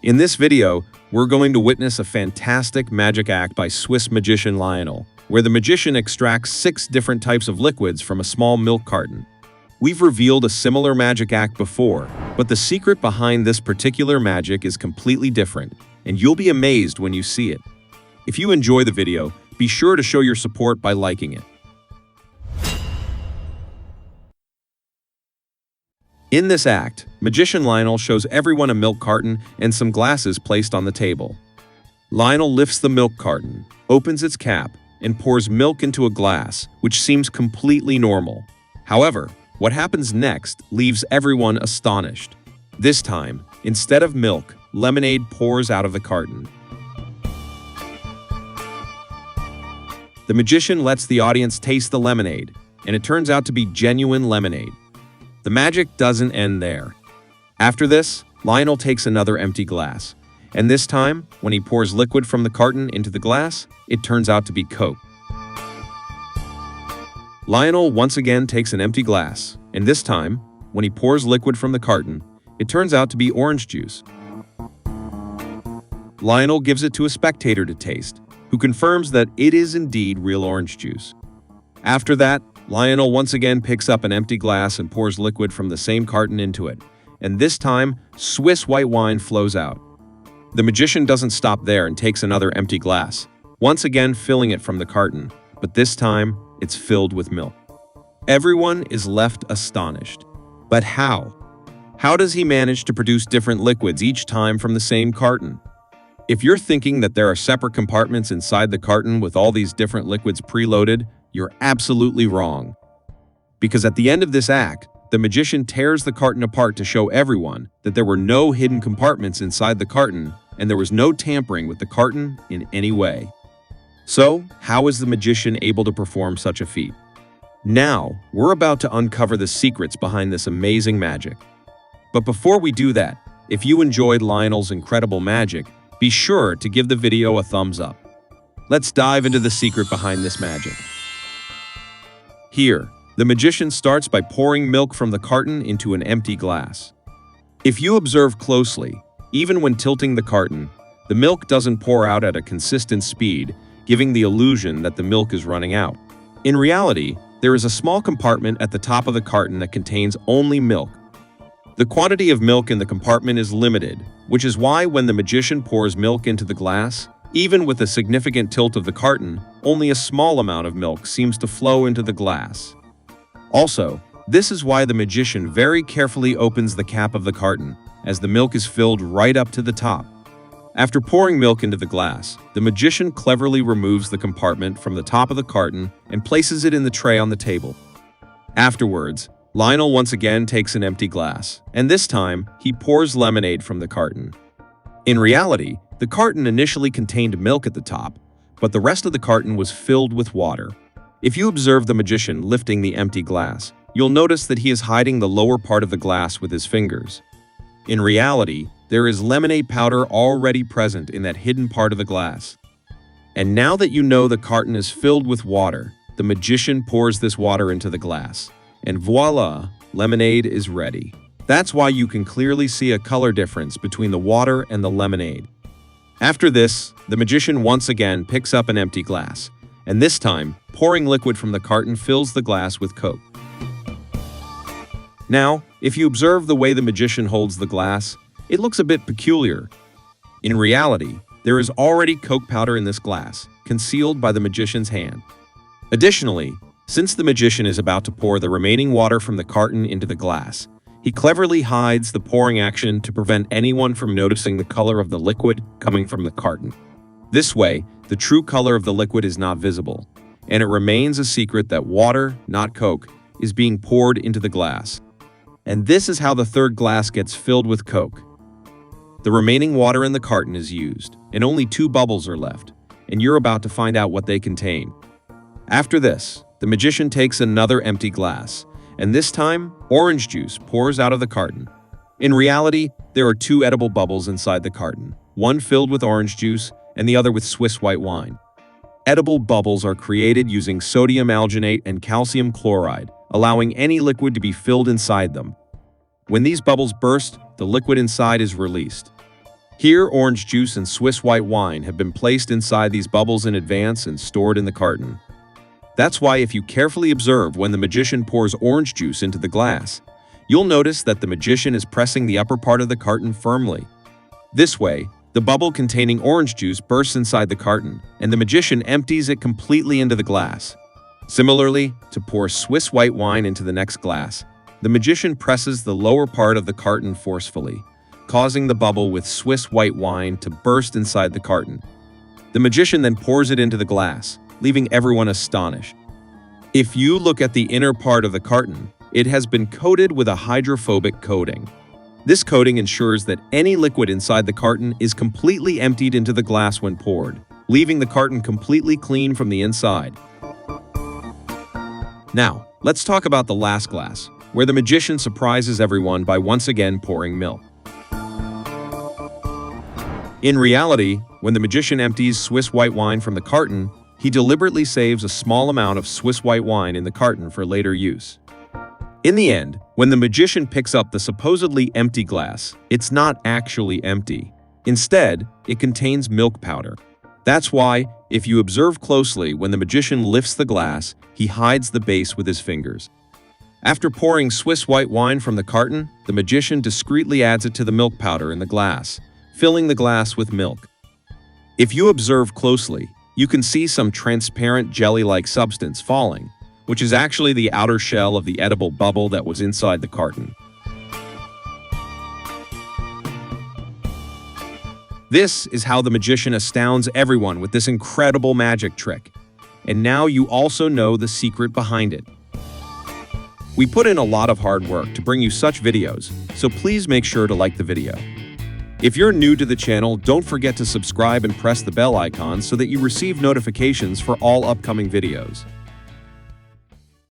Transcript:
In this video, we're going to witness a fantastic magic act by Swiss magician Lionel, where the magician extracts 6 different types of liquids from a small milk carton. We've revealed a similar magic act before, but the secret behind this particular magic is completely different, and you'll be amazed when you see it. If you enjoy the video, be sure to show your support by liking it. In this act, magician Lionel shows everyone a milk carton and some glasses placed on the table. Lionel lifts the milk carton, opens its cap, and pours milk into a glass, which seems completely normal. However, what happens next leaves everyone astonished. This time, instead of milk, lemonade pours out of the carton. The magician lets the audience taste the lemonade, and it turns out to be genuine lemonade. The magic doesn't end there. After this, Lionel takes another empty glass, and this time, when he pours liquid from the carton into the glass, it turns out to be Coke. Lionel once again takes an empty glass, and this time, when he pours liquid from the carton, it turns out to be orange juice. Lionel gives it to a spectator to taste, who confirms that it is indeed real orange juice. After that, Lionel once again picks up an empty glass and pours liquid from the same carton into it, and this time, Swiss white wine flows out. The magician doesn't stop there and takes another empty glass, once again filling it from the carton, but this time, it's filled with milk. Everyone is left astonished. But how? How does he manage to produce different liquids each time from the same carton? If you're thinking that there are separate compartments inside the carton with all these different liquids preloaded, you're absolutely wrong. Because at the end of this act, the magician tears the carton apart to show everyone that there were no hidden compartments inside the carton and there was no tampering with the carton in any way. So, how is the magician able to perform such a feat? Now, we're about to uncover the secrets behind this amazing magic. But before we do that, if you enjoyed Lionel's incredible magic, be sure to give the video a thumbs up. Let's dive into the secret behind this magic. Here, the magician starts by pouring milk from the carton into an empty glass. If you observe closely, even when tilting the carton, the milk doesn't pour out at a consistent speed, giving the illusion that the milk is running out. In reality, there is a small compartment at the top of the carton that contains only milk. The quantity of milk in the compartment is limited, which is why when the magician pours milk into the glass, even with a significant tilt of the carton, only a small amount of milk seems to flow into the glass. Also, this is why the magician very carefully opens the cap of the carton, as the milk is filled right up to the top. After pouring milk into the glass, the magician cleverly removes the compartment from the top of the carton and places it in the tray on the table. Afterwards, Lionel once again takes an empty glass, and this time, he pours lemonade from the carton. In reality, the carton initially contained milk at the top, but the rest of the carton was filled with water. If you observe the magician lifting the empty glass, you'll notice that he is hiding the lower part of the glass with his fingers. In reality, there is lemonade powder already present in that hidden part of the glass. And now that you know the carton is filled with water, the magician pours this water into the glass. And voila, lemonade is ready. That's why you can clearly see a color difference between the water and the lemonade. After this, the magician once again picks up an empty glass, and this time, pouring liquid from the carton fills the glass with Coke. Now, if you observe the way the magician holds the glass, it looks a bit peculiar. In reality, there is already Coke powder in this glass, concealed by the magician's hand. Additionally, since the magician is about to pour the remaining water from the carton into the glass, he cleverly hides the pouring action to prevent anyone from noticing the color of the liquid coming from the carton. This way, the true color of the liquid is not visible, and it remains a secret that water, not Coke, is being poured into the glass. And this is how the third glass gets filled with Coke. The remaining water in the carton is used, and only 2 bubbles are left, and you're about to find out what they contain. After this, the magician takes another empty glass, and this time, orange juice pours out of the carton. In reality, there are 2 edible bubbles inside the carton, one filled with orange juice and the other with Swiss white wine. Edible bubbles are created using sodium alginate and calcium chloride, allowing any liquid to be filled inside them. When these bubbles burst, the liquid inside is released. Here, orange juice and Swiss white wine have been placed inside these bubbles in advance and stored in the carton. That's why if you carefully observe when the magician pours orange juice into the glass, you'll notice that the magician is pressing the upper part of the carton firmly. This way, the bubble containing orange juice bursts inside the carton, and the magician empties it completely into the glass. Similarly, to pour Swiss white wine into the next glass, the magician presses the lower part of the carton forcefully, causing the bubble with Swiss white wine to burst inside the carton. The magician then pours it into the glass, leaving everyone astonished. If you look at the inner part of the carton, it has been coated with a hydrophobic coating. This coating ensures that any liquid inside the carton is completely emptied into the glass when poured, leaving the carton completely clean from the inside. Now, let's talk about the last glass, where the magician surprises everyone by once again pouring milk. In reality, when the magician empties Swiss white wine from the carton, he deliberately saves a small amount of Swiss white wine in the carton for later use. In the end, when the magician picks up the supposedly empty glass, it's not actually empty. Instead, it contains milk powder. That's why, if you observe closely, when the magician lifts the glass, he hides the base with his fingers. After pouring Swiss white wine from the carton, the magician discreetly adds it to the milk powder in the glass, filling the glass with milk. If you observe closely, you can see some transparent jelly-like substance falling, which is actually the outer shell of the edible bubble that was inside the carton. This is how the magician astounds everyone with this incredible magic trick. And now you also know the secret behind it. We put in a lot of hard work to bring you such videos, so please make sure to like the video. If you're new to the channel, don't forget to subscribe and press the bell icon so that you receive notifications for all upcoming videos.